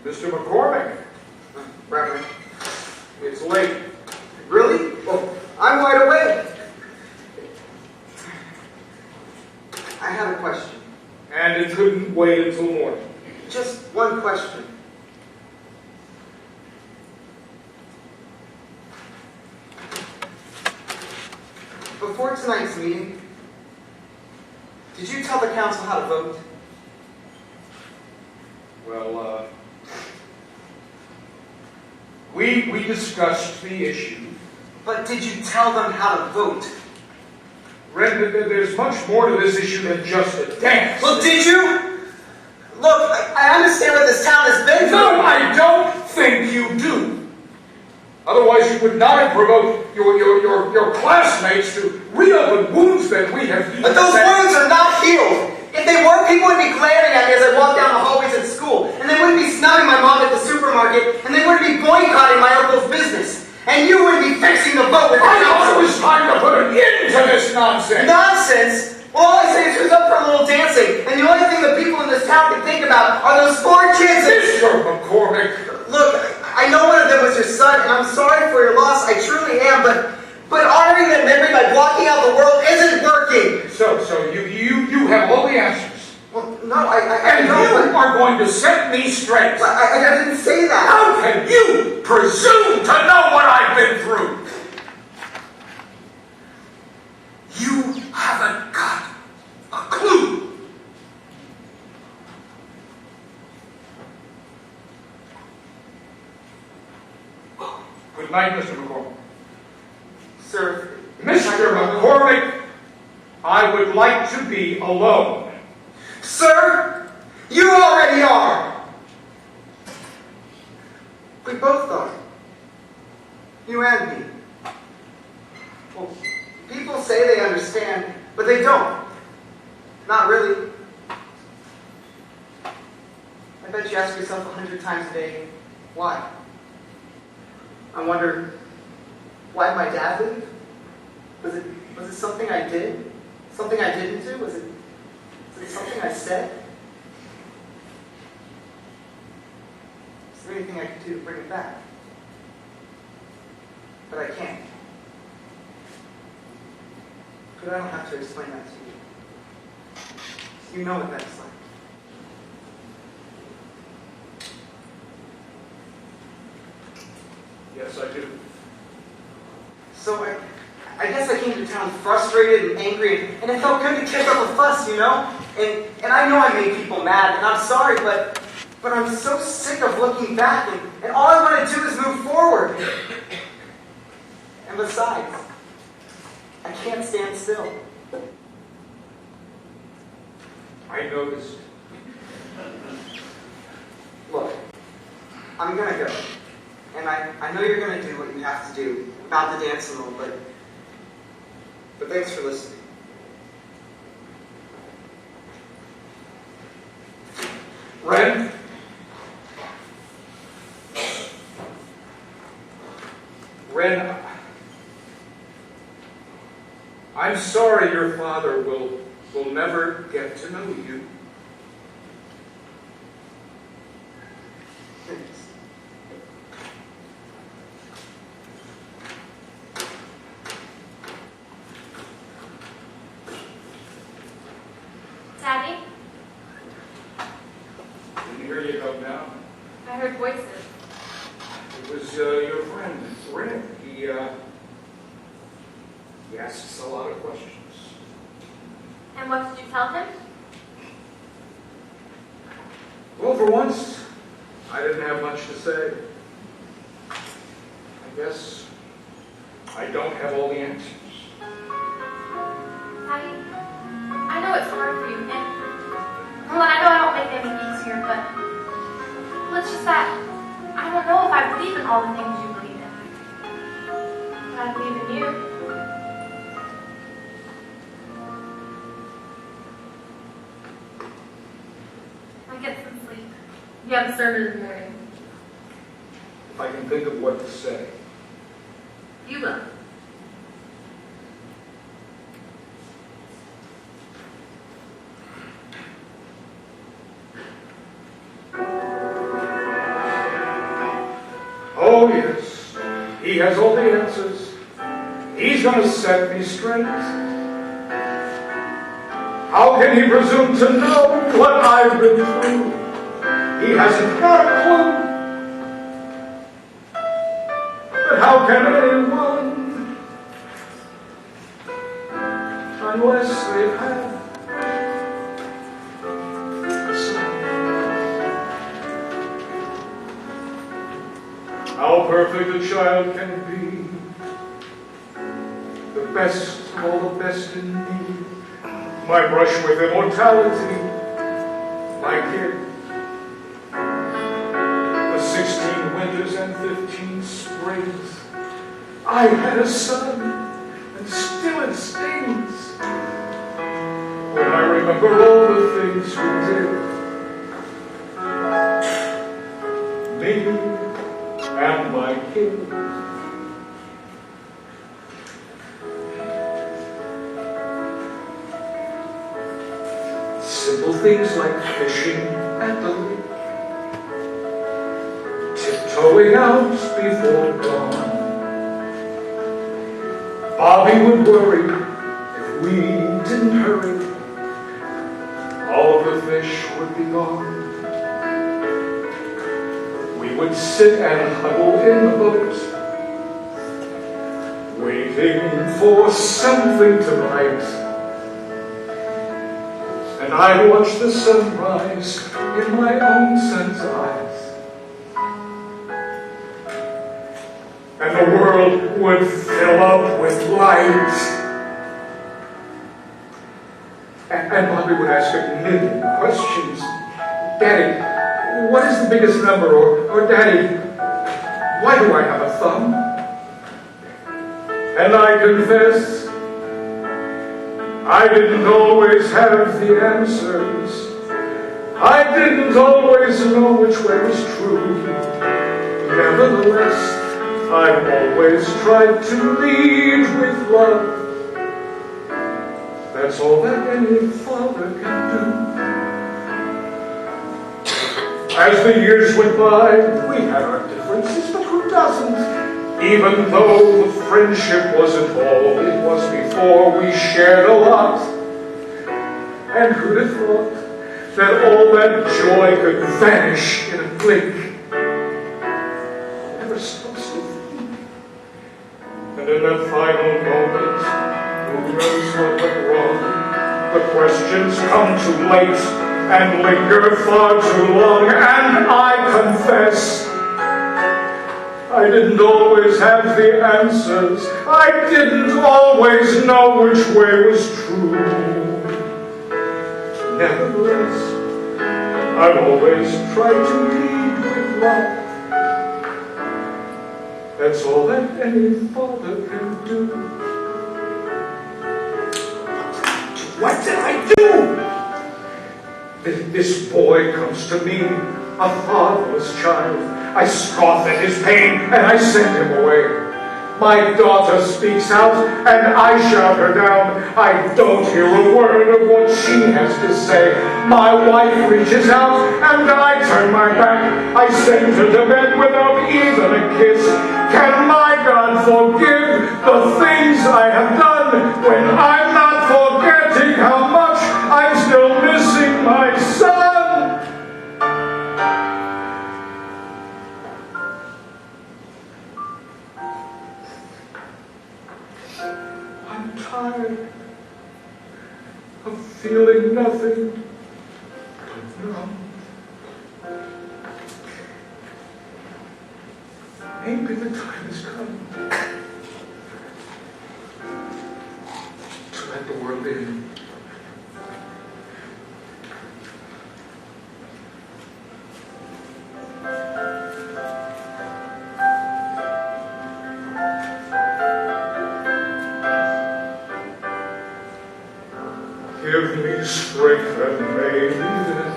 Mr. McCormick. Reverend. It's late. Really? Well, I'm wide awake. I have a question. And it couldn't wait until morning. Just one question. Before tonight's meeting, did you tell the council how to vote? Well, we discussed the issue. But did you tell them how to vote? Red, there's much more to this issue than just a dance. Well, did you? Look, I understand what this town has been through. No, I don't think you do. Otherwise, you would not have provoked your classmates to reopen wounds that we have healed. But those wounds are not healed. If they were, people would be glaring at me as I walked down the hallways at school. And they wouldn't be snubbing my mom at the supermarket. And they wouldn't be boycotting my uncle's business. And you wouldn't be fixing the vote with the I thought council. it was time to put an end to this nonsense. Nonsense? Well, all I say is who's up for a little dancing. And the only thing the people in this town can think about are those 4 kids. Mr. McCormick. Look, I know one of them was your son, and I'm sorry for your loss. I truly am, but honoring their memory by blocking out the world isn't working. So you have all the answers. Well, no, I And know, you are going to set me straight. I didn't say that. How can you presume to know what I've been through? You haven't got a clue. Good night, Mr. McCormick. Sir. Mr. McCormick, I would like to be alone. Sir, you already are. We both are. You and me. Well, people say they understand, but they don't. Not really. I bet you ask yourself 100 times a day, why? I wonder, why did my dad leave? Was it something I did? Something I didn't do? Was it something I said? Is there anything I could do to bring it back? But I can't. But I don't have to explain that to you. You know what that's like. Yes, I do. So I guess I came to town frustrated and angry, and it felt good to kick up a fuss, you know? And I know I made people mad, and I'm sorry, but I'm so sick of looking back, and all I want to do is move forward. And besides, I can't stand still. I noticed. Look, I'm gonna go. And I know you're gonna do what you have to do about the dance and all, but thanks for listening. Ren? Ren, I'm sorry your father will never get to know you. Thanks. Daddy, Didn't hear you come down. I heard voices. It was your friend, Reck. He asks a lot of questions. And what did you tell him? Well, for once, I didn't have much to say. I guess I don't have all the answers. Daddy, I know it's hard for you, and well, I know I don't make it any easier, but let's just that I don't know if I believe in all the things you believe in. But I believe in you. I get some sleep. You have a sermon in the morning. If I can think of what to say. You will. He has all the answers. He's going to set me straight. How can he presume to know what I've been through? He hasn't got a clue. But how can anyone, unless they've had a son? How perfect a child can be, the best of all the best in me, my brush with immortality, my kid. The 16 winters and 15 springs, I had a son, and still it stings when I remember all the things we did, me and my kid. Simple things like fishing at the lake, tiptoeing out before dawn. Bobby would worry if we didn't hurry, all of the fish would be gone. We would sit and huddle in the boat, waiting for something to bite. And I'd watch the sunrise in my own son's eyes. And the world would fill up with light. And Bobby would ask a million questions. Daddy, what is the biggest number? Or Daddy, why do I have a thumb? And I confess, I didn't always have the answers. I didn't always know which way was true. Nevertheless, I've always tried to lead with love. That's all that any father can do. As the years went by, we had our differences, but who doesn't? Even though the friendship wasn't all it was before, we shared a lot. And who'd have thought that all that joy could vanish in a blink? Never stops to think. And in that final moment, who knows what went wrong? The questions come too late and linger far too long, and I confess, I didn't always have the answers. I didn't always know which way was true. Nevertheless, I've always tried to lead with love. That's all that any father can do. What did I do? This boy comes to me, a fatherless child. I scoff at his pain and I send him away. My daughter speaks out and I shout her down. I don't hear a word of what she has to say. My wife reaches out and I turn my back. I send her to bed without even a kiss. Can my God forgive the things I have done when I'm not forgetting how much I'm still missing my son? I'm tired of feeling nothing but numb. Maybe the time has come to let the world in. Give me strength and maybe then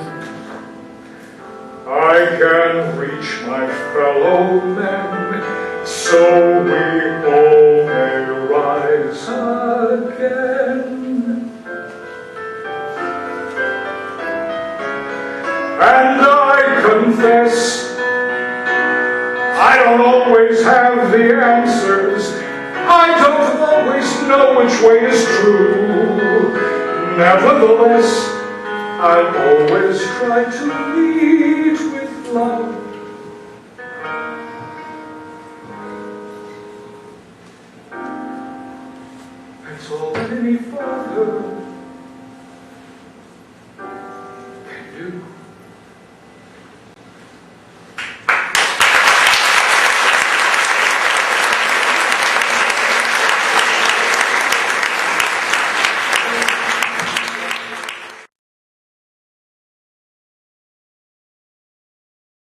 I can reach my fellow men, so we all may rise again. And I confess, I don't don't always have the answers. I don't always know which way is true. Nevertheless, I'll always try to lead with love. That's all any father can do.